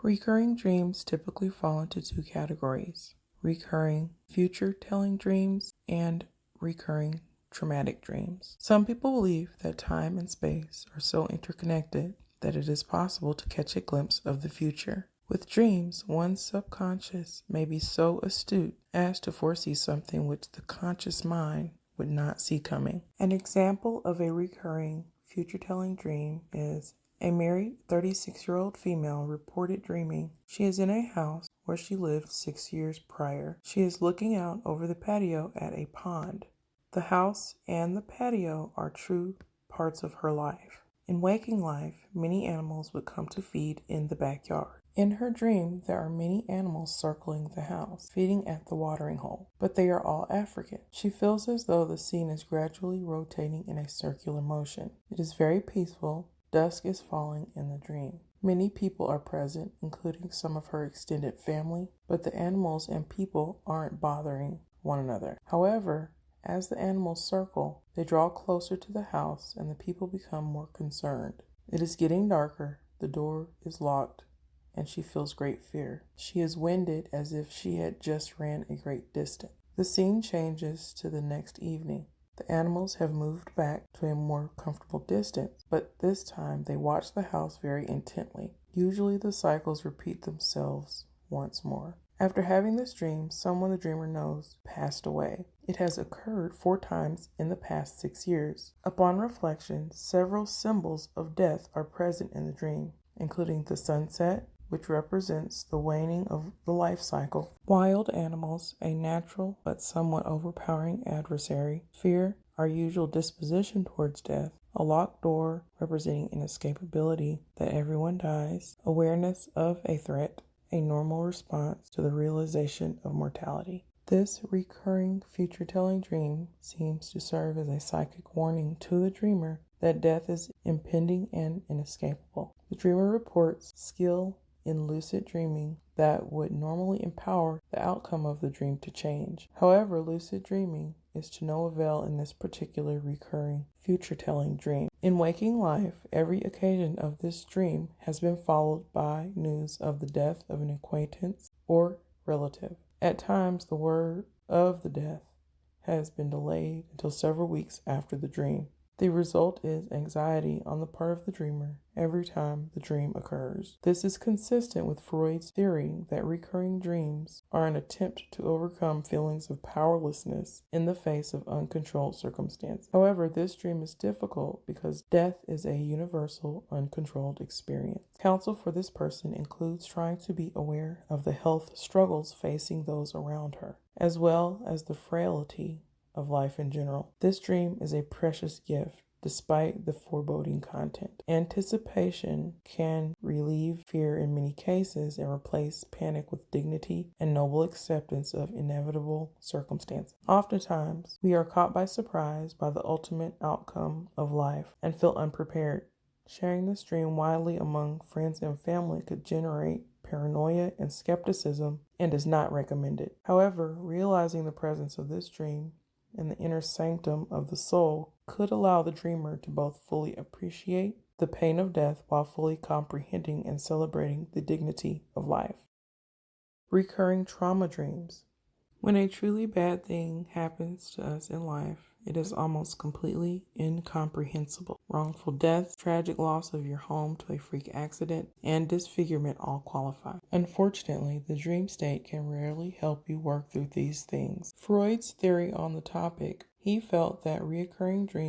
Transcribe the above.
Recurring dreams typically fall into two categories: recurring future-telling dreams and recurring traumatic dreams. Some people believe that time and space are so interconnected that it is possible to catch a glimpse of the future. With dreams, one's subconscious may be so astute as to foresee something which the conscious mind would not see coming. An example of a recurring future-telling dream is a married 36-year-old female reported dreaming she is in a house where she lived 6 years prior. She is looking out over the patio at a pond. The house and the patio are true parts of her life. In waking life, many animals would come to feed in the backyard. In her dream, there are many animals circling the house, feeding at the watering hole, but they are all African. She feels as though the scene is gradually rotating in a circular motion. It is very peaceful. Dusk is falling in the dream. Many people are present, including some of her extended family, but the animals and people aren't bothering one another. However, as the animals circle, they draw closer to the house and the people become more concerned. It is getting darker, the door is locked, and she feels great fear. She is winded as if she had just ran a great distance. The scene changes to the next evening. The animals have moved back to a more comfortable distance, but this time they watch the house very intently. Usually the cycles repeat themselves once more. After having this dream, someone the dreamer knows passed away. It has occurred 4 times in the past 6 years. Upon reflection, several symbols of death are present in the dream, including the sunset, which represents the waning of the life cycle, wild animals, a natural but somewhat overpowering adversary, fear, our usual disposition towards death, a locked door representing inescapability, that everyone dies, awareness of a threat, a normal response to the realization of mortality. This recurring future-telling dream seems to serve as a psychic warning to the dreamer that death is impending and inescapable. The dreamer reports skill in lucid dreaming that would normally empower the outcome of the dream to change. However, lucid dreaming is to no avail in this particular recurring future-telling dream. In waking life, every occasion of this dream has been followed by news of the death of an acquaintance or relative. At times, the word of the death has been delayed until several weeks after the dream. The result is anxiety on the part of the dreamer every time the dream occurs. This is consistent with Freud's theory that recurring dreams are an attempt to overcome feelings of powerlessness in the face of uncontrolled circumstances. However, this dream is difficult because death is a universal, uncontrolled experience. Counsel for this person includes trying to be aware of the health struggles facing those around her, as well as the frailty of life in general. This dream is a precious gift despite the foreboding content. Anticipation can relieve fear in many cases and replace panic with dignity and noble acceptance of inevitable circumstances. Oftentimes, we are caught by surprise by the ultimate outcome of life and feel unprepared. Sharing this dream widely among friends and family could generate paranoia and skepticism and is not recommended. However, realizing the presence of this dream in the inner sanctum of the soul could allow the dreamer to both fully appreciate the pain of death while fully comprehending and celebrating the dignity of life. Recurring trauma dreams. When a truly bad thing happens to us in life, it is almost completely incomprehensible. Wrongful death, tragic loss of your home to a freak accident, and disfigurement all qualify. Unfortunately, the dream state can rarely help you work through these things. Freud's theory on the topic, he felt that recurring dreams